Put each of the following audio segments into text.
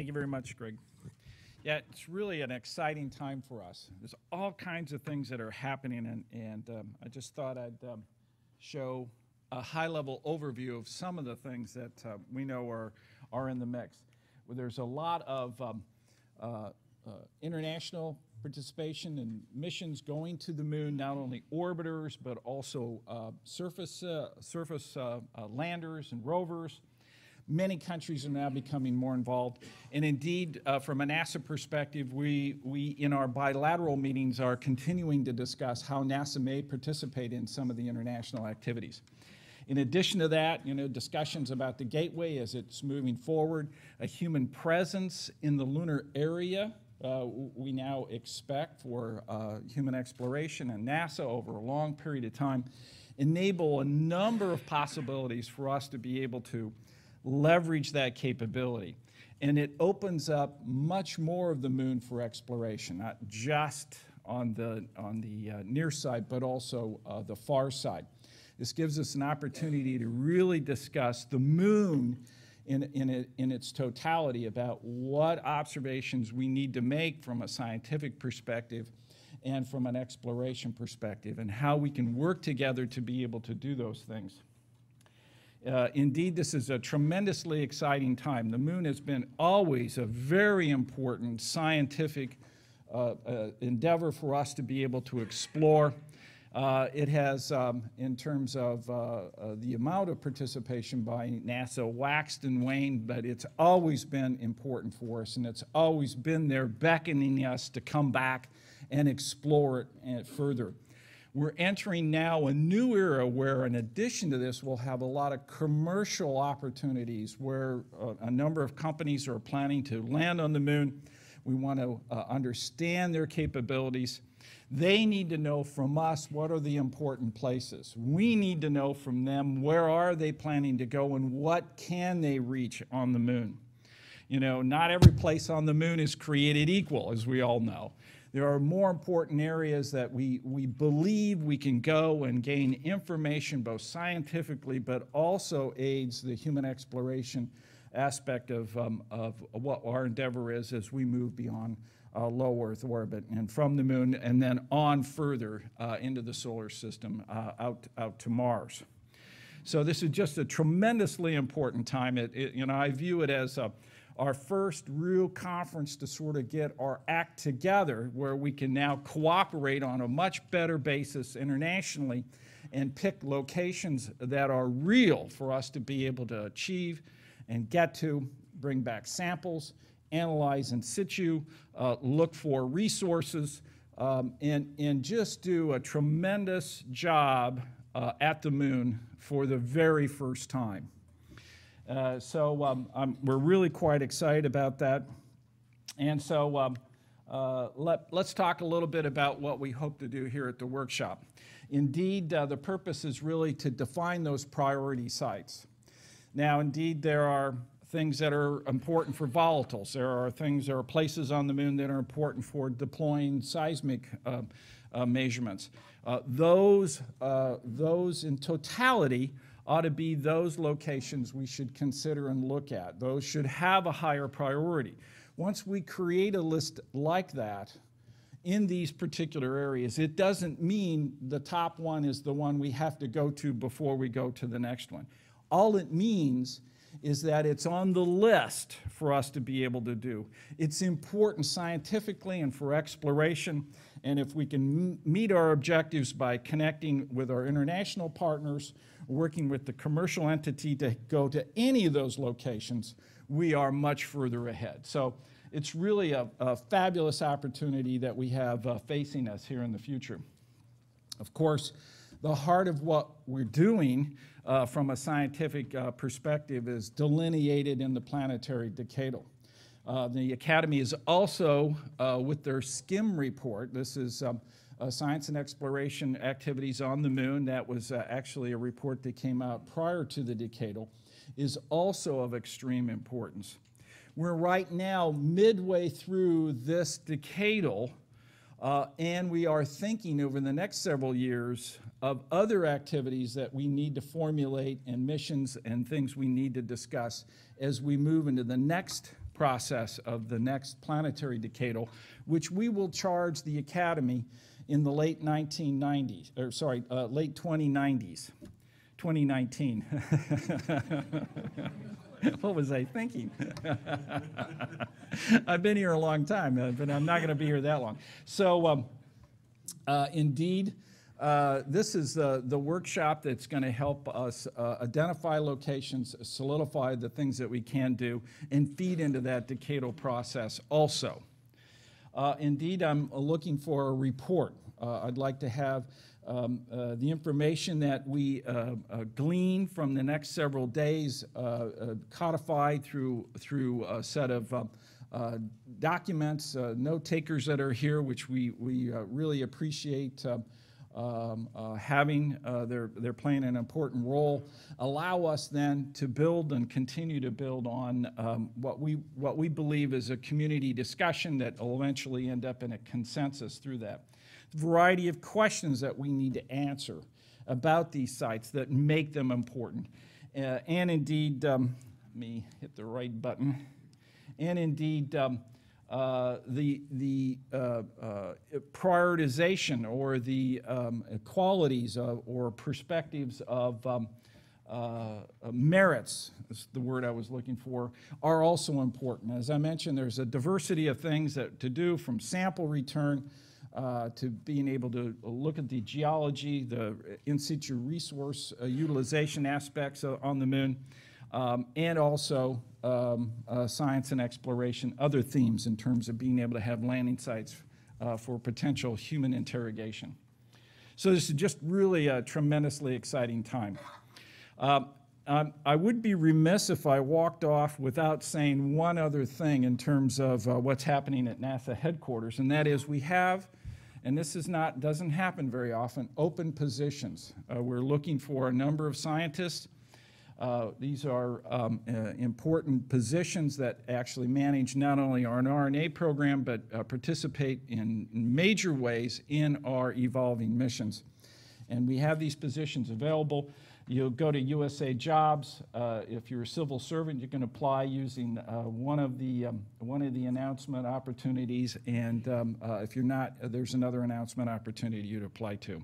Thank you very much, Greg. Yeah, it's really an exciting time for us. There's all kinds of things that are happening, and I just thought I'd show a high-level overview of some of the things that we know are in the mix. Well, there's a lot of international participation in missions going to the moon, not only orbiters, but also surface landers and rovers. Many countries are now becoming more involved. And indeed, from a NASA perspective, we in our bilateral meetings are continuing to discuss how NASA may participate in some of the international activities. In addition to that, discussions about the Gateway as it's moving forward, a human presence in the lunar area, we now expect for human exploration, and NASA over a long period of time enable a number of possibilities for us to be able to leverage that capability. And it opens up much more of the moon for exploration, not just on the near side, but also the far side. This gives us an opportunity to really discuss the moon in its totality about what observations we need to make from a scientific perspective and from an exploration perspective, and how we can work together to be able to do those things. Indeed, this is a tremendously exciting time. The moon has been always a very important scientific endeavor for us to be able to explore. It has, in terms of the amount of participation by NASA, waxed and waned, but it's always been important for us, and it's always been there beckoning us to come back and explore it further. We're entering now a new era where, in addition to this, we'll have a lot of commercial opportunities where a number of companies are planning to land on the moon. We want to understand their capabilities. They need to know from us what are the important places. We need to know from them where are they planning to go and what can they reach on the moon. Not every place on the moon is created equal, as we all know. There are more important areas that we believe we can go and gain information both scientifically, but also aids the human exploration aspect of what our endeavor is as we move beyond low Earth orbit and from the moon and then on further into the solar system out to Mars. So this is just a tremendously important time. I view it as our first real conference to sort of get our act together, where we can now cooperate on a much better basis internationally and pick locations that are real for us to be able to achieve and get to, bring back samples, analyze in situ, look for resources, and just do a tremendous job at the moon for the very first time. We're really quite excited about that. And so let's talk a little bit about what we hope to do here at the workshop. Indeed, the purpose is really to define those priority sites. Now, indeed, there are things that are important for volatiles. There are places on the moon that are important for deploying seismic measurements. Those in totality ought to be those locations we should consider and look at. Those should have a higher priority. Once we create a list like that in these particular areas, it doesn't mean the top one is the one we have to go to before we go to the next one. All it means is that it's on the list for us to be able to do. It's important scientifically and for exploration, and if we can meet our objectives by connecting with our international partners, working with the commercial entity to go to any of those locations, we are much further ahead. So it's really a fabulous opportunity that we have facing us here in the future. Of course, the heart of what we're doing from a scientific perspective is delineated in the planetary decadal. The Academy is also, with their SCIM report, this is Science and Exploration Activities on the Moon, that was actually a report that came out prior to the decadal, is also of extreme importance. We're right now midway through this decadal, and we are thinking over the next several years of other activities that we need to formulate and missions and things we need to discuss as we move into the next process of the next planetary decadal, which we will charge the Academy in the late 1990s, or sorry, late 2090s, 2019. What was I thinking? I've been here a long time, but I'm not going to be here that long. So indeed, this is the workshop that's going to help us identify locations, solidify the things that we can do, and feed into that decadal process also. Indeed, I'm looking for a report. I'd like to have the information that we glean from the next several days codified through a set of documents, note takers that are here, which we really appreciate having. They're playing an important role. Allow us then to build and continue to build on what we believe is a community discussion that will eventually end up in a consensus through that. Variety of questions that we need to answer about these sites that make them important. And indeed, let me hit the right button. And indeed, the prioritization or the qualities or perspectives of merits, is the word I was looking for, are also important. As I mentioned, there's a diversity of things to do, from sample return to being able to look at the geology, the in situ resource utilization aspects on the moon, and also science and exploration, other themes in terms of being able to have landing sites for potential human interrogation. So this is just really a tremendously exciting time. I would be remiss if I walked off without saying one other thing in terms of what's happening at NASA headquarters, and that is we have, and this doesn't happen very often, open positions. We're looking for a number of scientists. These are important positions that actually manage not only our RNA program, but participate in major ways in our evolving missions. And we have these positions available. You'll go to USA Jobs. If you're a civil servant, you can apply using one of the announcement opportunities. And if you're not, there's another announcement opportunity you to apply to.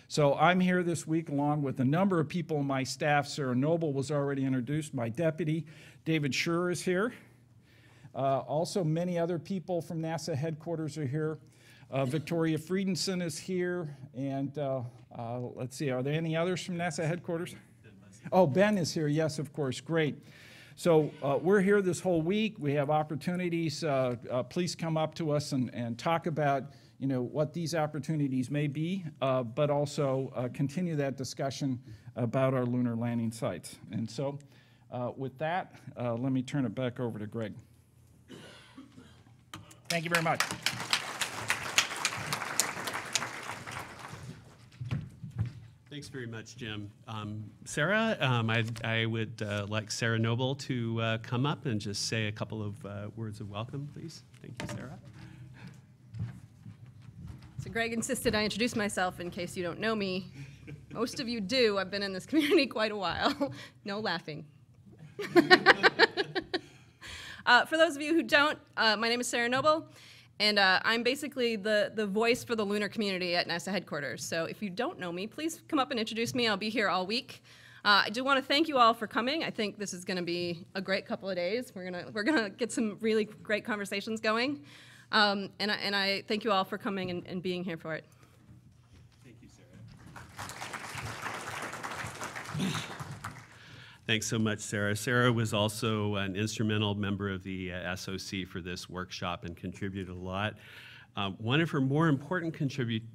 So I'm here this week along with a number of people on my staff. Sarah Noble was already introduced. My deputy, David Schur, is here. Also, many other people from NASA headquarters are here. Victoria Friedenson is here. And let's see, are there any others from NASA headquarters? Oh, Ben is here. Yes, of course. Great. So we're here this whole week. We have opportunities. Please come up to us and talk about what these opportunities may be, but also continue that discussion about our lunar landing sites. And so with that, let me turn it back over to Greg. Thank you very much. Thanks very much, Jim. Sarah, I would like Sarah Noble to come up and just say a couple of words of welcome, please. Thank you, Sarah. So Greg insisted I introduce myself in case you don't know me. Most of you do. I've been in this community quite a while. No laughing. For those of you who don't, my name is Sarah Noble, and I'm basically the voice for the lunar community at NASA headquarters. So if you don't know me, please come up and introduce me. I'll be here all week. I do want to thank you all for coming. I think this is going to be a great couple of days. We're gonna get some really great conversations going. And I thank you all for coming and being here for it. Thank you, Sarah. Thanks so much, Sarah. Sarah was also an instrumental member of the SOC for this workshop and contributed a lot. One of her more important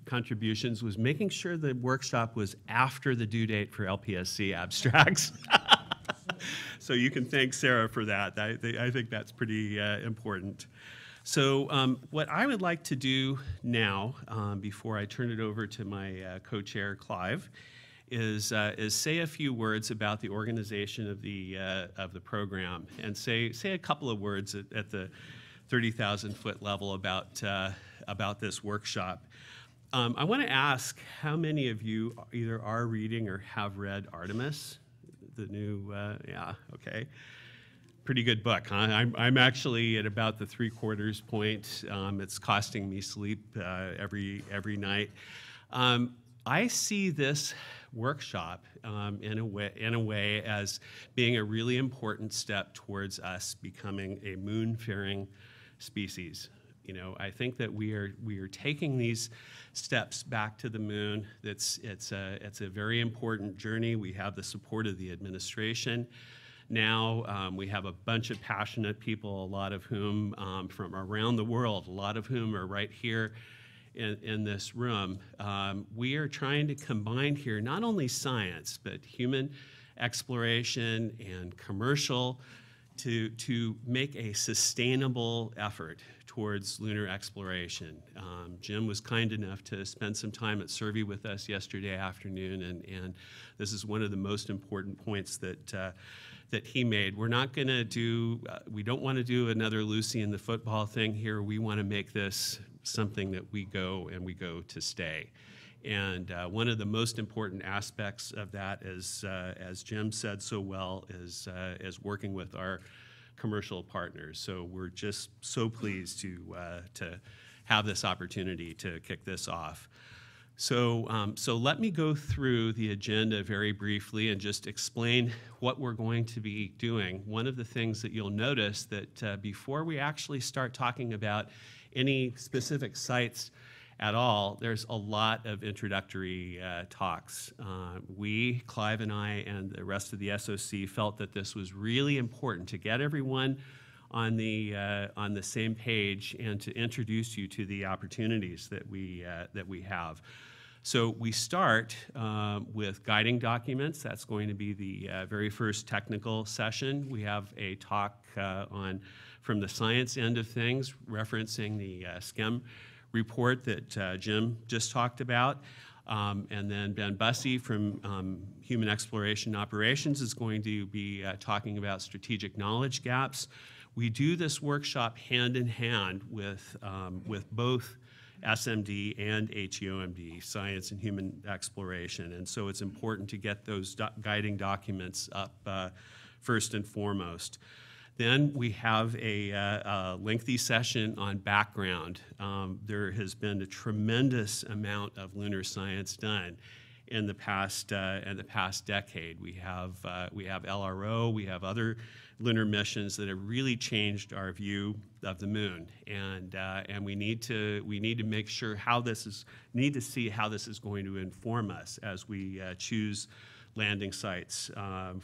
contributions was making sure the workshop was after the due date for LPSC abstracts. So you can thank Sarah for that. I think that's pretty important. So what I would like to do now, before I turn it over to my co-chair, Clive, is say a few words about the organization of the program, and say a couple of words at the 30,000-foot level about this workshop. I want to ask how many of you either are reading or have read Artemis, the new, yeah, okay. pretty good book, huh? I'm actually at about the 3/4 point. It's costing me sleep every night. I see this workshop in a way as being a really important step towards us becoming a moon-faring species. You know, I think that we are taking these steps back to the moon. It's a very important journey. We have the support of the administration. Now we have a bunch of passionate people, a lot of whom from around the world, a lot of whom are right here in this room. We are trying to combine here not only science, but human exploration and commercial to make a sustainable effort towards lunar exploration. Jim was kind enough to spend some time at Survey with us yesterday afternoon, and this is one of the most important points that he made. We're not going to do, we don't want to do another Lucy in the football thing here. We want to make this something that we go to stay. And one of the most important aspects of that is, as Jim said so well, is working with our commercial partners. So we're just so pleased to have this opportunity to kick this off. So let me go through the agenda very briefly and just explain what we're going to be doing. One of the things that you'll notice that before we actually start talking about any specific sites at all, there's a lot of introductory talks. We, Clive and I, and the rest of the SOC felt that this was really important to get everyone on the same page and to introduce you to the opportunities that we have. So we start with guiding documents. That's going to be the very first technical session. We have a talk from the science end of things, referencing the SCEM report that Jim just talked about. And then Ben Bussey from Human Exploration Operations is going to be talking about strategic knowledge gaps. We do this workshop hand in hand with both SMD and HEOMD, Science and Human Exploration. And so it's important to get those guiding documents up first and foremost. Then we have a lengthy session on background. There has been a tremendous amount of lunar science done in the past decade. We have LRO, we have other lunar missions that have really changed our view of the moon, and we need to make sure need to see how this is going to inform us as we choose landing sites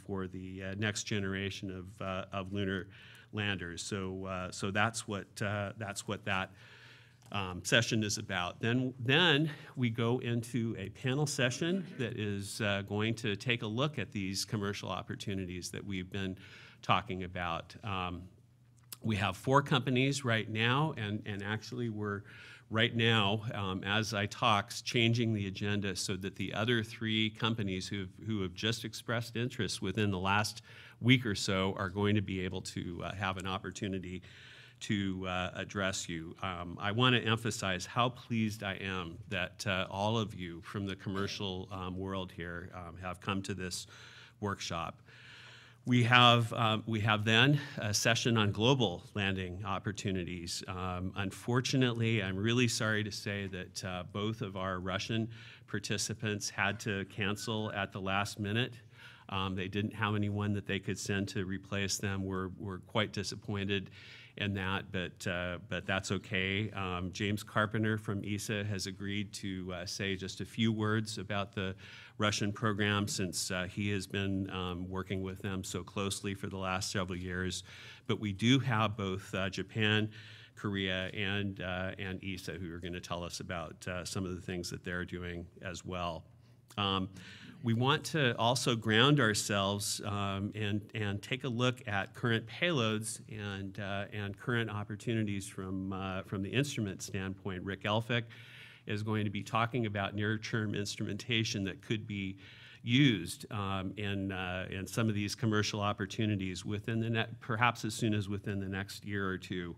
for the next generation of lunar landers. So that's what that session is about. Then we go into a panel session that is going to take a look at these commercial opportunities that we've been talking about. We have 4 companies right now, and actually we're right now, as I talk, changing the agenda so that the other 3 companies who have just expressed interest within the last week or so are going to be able to have an opportunity to address you. I want to emphasize how pleased I am that all of you from the commercial world here have come to this workshop. We have then a session on global landing opportunities. Unfortunately, I'm really sorry to say that both of our Russian participants had to cancel at the last minute. They didn't have anyone that they could send to replace them. We're quite disappointed in that, but that's okay. James Carpenter from ESA has agreed to say just a few words about the Russian program since he has been working with them so closely for the last several years. But we do have both Japan, Korea, and ESA who are going to tell us about some of the things that they're doing as well. We want to also ground ourselves and take a look at current payloads and current opportunities from the instrument standpoint. Rick Elphick is going to be talking about near-term instrumentation that could be used in some of these commercial opportunities within perhaps as soon as within the next year or two.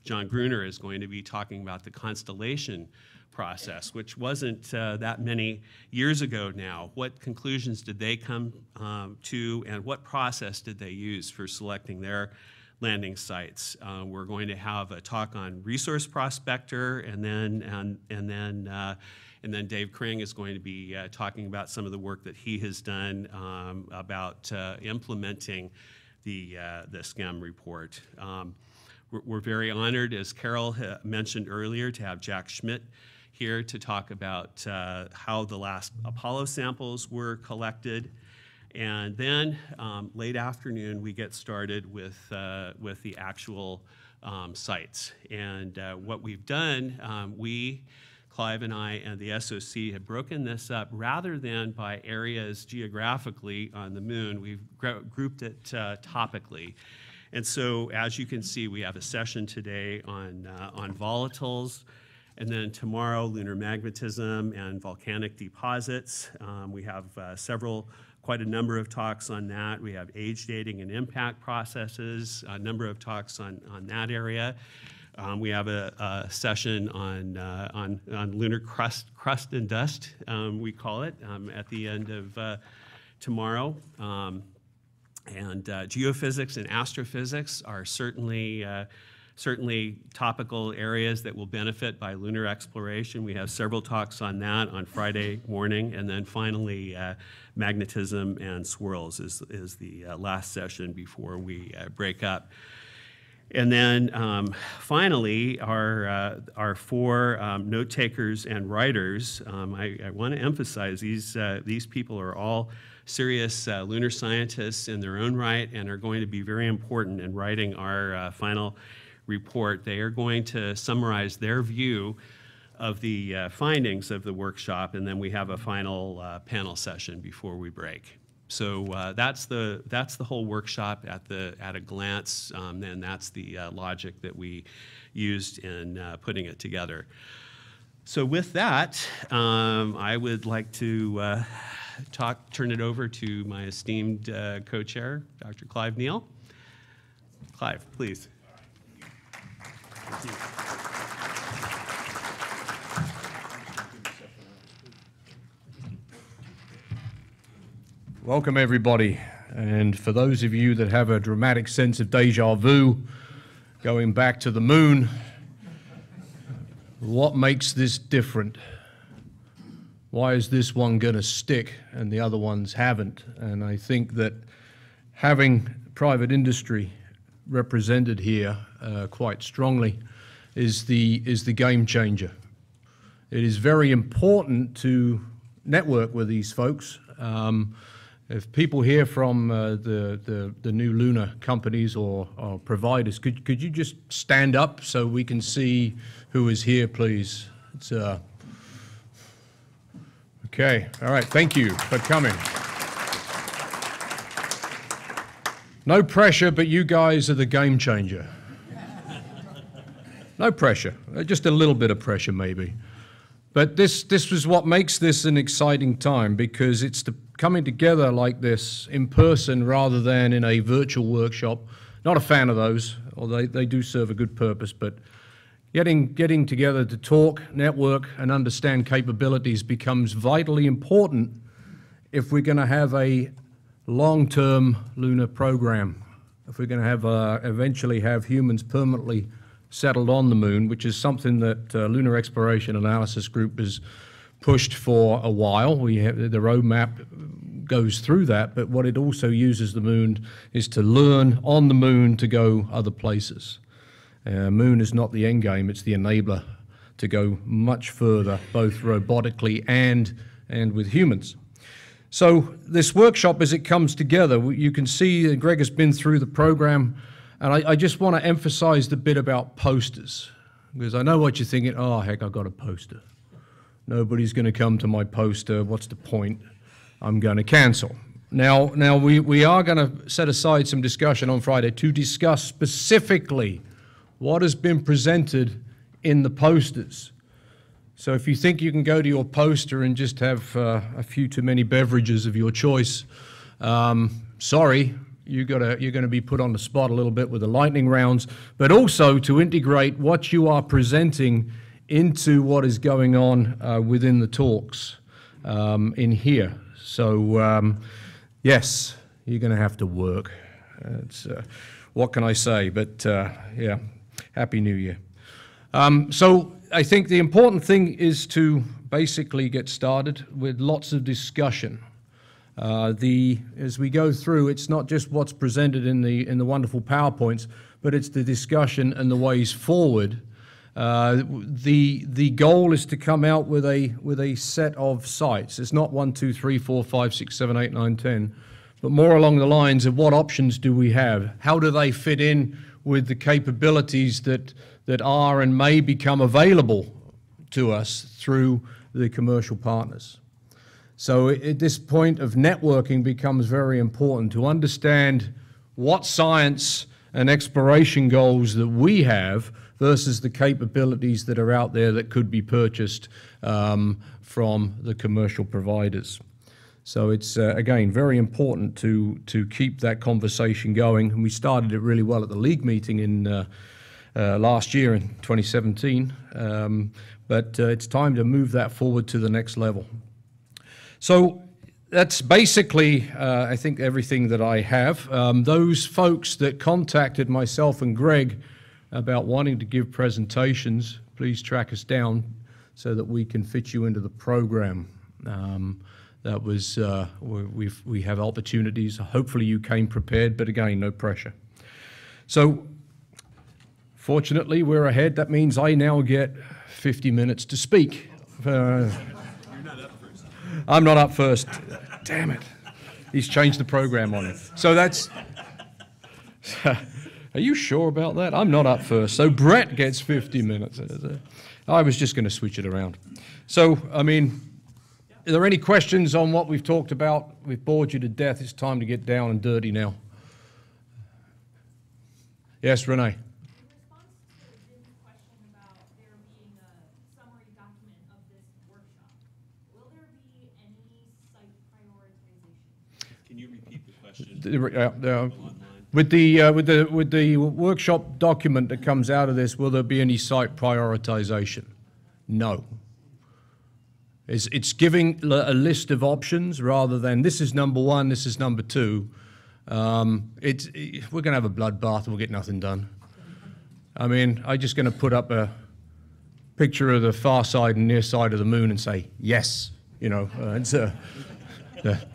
John Gruner is going to be talking about the constellation process, which wasn't that many years ago now. What conclusions did they come to, and what process did they use for selecting their landing sites? We're going to have a talk on resource prospector, and then Dave Kring is going to be talking about some of the work that he has done about implementing the SCEM report. We're very honored, as Carol mentioned earlier, to have Jack Schmidt here to talk about how the last Apollo samples were collected. And then late afternoon, we get started with the actual sites. And what we've done, Clive and I and the SOC have broken this up rather than by areas geographically on the moon. We've grouped it topically. And so, as you can see, we have a session today on volatiles, and then tomorrow, lunar magnetism and volcanic deposits. We have quite a number of talks on that. We have age dating and impact processes, a number of talks on that area. We have a session on lunar crust and dust, we call it, at the end of tomorrow. And geophysics and astrophysics are certainly topical areas that will benefit by lunar exploration. We have several talks on that on Friday morning. And then finally, magnetism and swirls is the last session before we break up. And then finally, our four note takers and writers. I want to emphasize these people are all serious lunar scientists in their own right and are going to be very important in writing our final report. They are going to summarize their view of the findings of the workshop, and then we have a final panel session before we break. So that's the whole workshop at a glance, and that's the logic that we used in putting it together. So with that, I would like to turn it over to my esteemed co-chair, Dr. Clive Neal. Clive, please. Thank you. Welcome, everybody. And for those of you that have a dramatic sense of deja vu, going back to the moon, what makes this different? Why is this one going to stick and the other ones haven't? And I think that having private industry represented here quite strongly is the game changer. It is very important to network with these folks. If people hear from the new lunar companies or providers, could you just stand up so we can see who is here, please? It's okay. All right. Thank you for coming. No pressure, but you guys are the game changer. No pressure. Just a little bit of pressure, maybe. But this was what makes this an exciting time, because it's the coming together like this in person rather than in a virtual workshop. Not a fan of those, although they do serve a good purpose, but getting together to talk, network, and understand capabilities becomes vitally important if we're going to have a long-term lunar program, if we're going to have eventually have humans permanently settled on the moon, which is something that Lunar Exploration Analysis Group has pushed for a while. We have, the roadmap goes through that, but what it also uses the moon is to learn on the moon to go other places. Moon is not the end game, it's the enabler to go much further, both robotically and with humans. So this workshop, as it comes together, you can see Greg has been through the program, and I just want to emphasize the bit about posters, because I know what you're thinking, oh, heck, I've got a poster. Nobody's going to come to my poster. What's the point? I'm going to cancel. Now we are going to set aside some discussion on Friday to discuss specifically what has been presented in the posters. So if you think you can go to your poster and just have a few too many beverages of your choice, sorry, you're going to be put on the spot a little bit with the lightning rounds, but also to integrate what you are presenting into what is going on within the talks in here. So yes, you're going to have to work. What can I say? But yeah, Happy New Year. So I think the important thing is to basically get started with lots of discussion. As we go through, it's not just what's presented in the wonderful PowerPoints, but it's the discussion and the ways forward. The goal is to come out with a set of sites. It's not 1, 2, 3, 4, 5, 6, 7, 8, 9, 10, but more along the lines of what options do we have? How do they fit in with the capabilities that are and may become available to us through the commercial partners? So at this point of networking becomes very important to understand what science and exploration goals that we have versus the capabilities that are out there that could be purchased from the commercial providers. So it's, again, very important to keep that conversation going. And we started it really well at the league meeting in last year in 2017. But it's time to move that forward to the next level. So that's basically, I think, everything that I have. Those folks that contacted myself and Greg about wanting to give presentations, please track us down so that we can fit you into the program. That was, we have opportunities. Hopefully you came prepared, but again, no pressure. So fortunately, we're ahead. That means I now get 50 minutes to speak. I'm not up first. Damn it. He's changed the program on it. So that's... Are you sure about that? I'm not up first. So Brett gets 50 minutes. I was just going to switch it around. So, I mean, are there any questions on what we've talked about? We've bored you to death. It's time to get down and dirty now. Yes, Renee. With the workshop document that comes out of this, will there be any site prioritization? No. It's giving a list of options rather than this is number one, this is number two. We're going to have a bloodbath and we'll get nothing done. I mean, I'm just going to put up a picture of the far side and near side of the moon and say, yes, you know,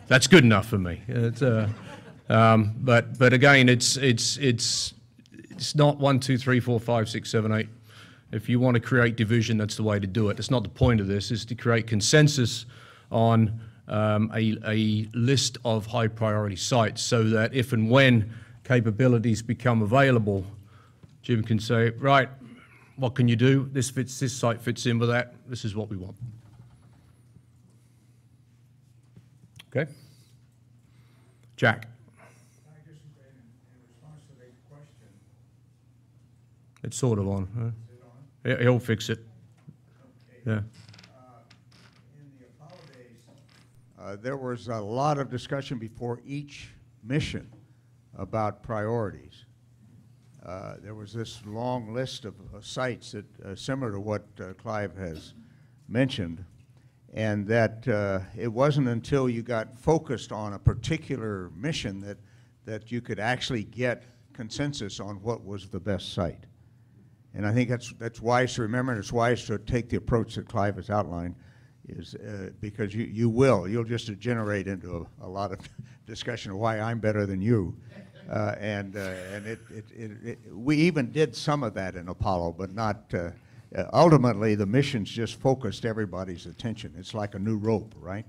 that's good enough for me. But again, it's not 1, 2, 3, 4, 5, 6, 7, 8. If you want to create division, that's the way to do it. It's not the point of this. It's to create consensus on a list of high priority sites so that if and when capabilities become available, Jim can say, right, what can you do? This site fits in with that. This is what we want. Okay? Jack. It's sort of on. Huh? Is it on? He'll fix it. Okay. Yeah. In the Apollo days, there was a lot of discussion before each mission about priorities. There was this long list of sites that similar to what Clive has mentioned, and that it wasn't until you got focused on a particular mission that you could actually get consensus on what was the best site. And I think that's wise to remember, and it's wise to take the approach that Clive has outlined, is because you'll just degenerate into a lot of discussion of why I'm better than you. We even did some of that in Apollo, but not, ultimately the missions just focused everybody's attention. It's like a new rope, right?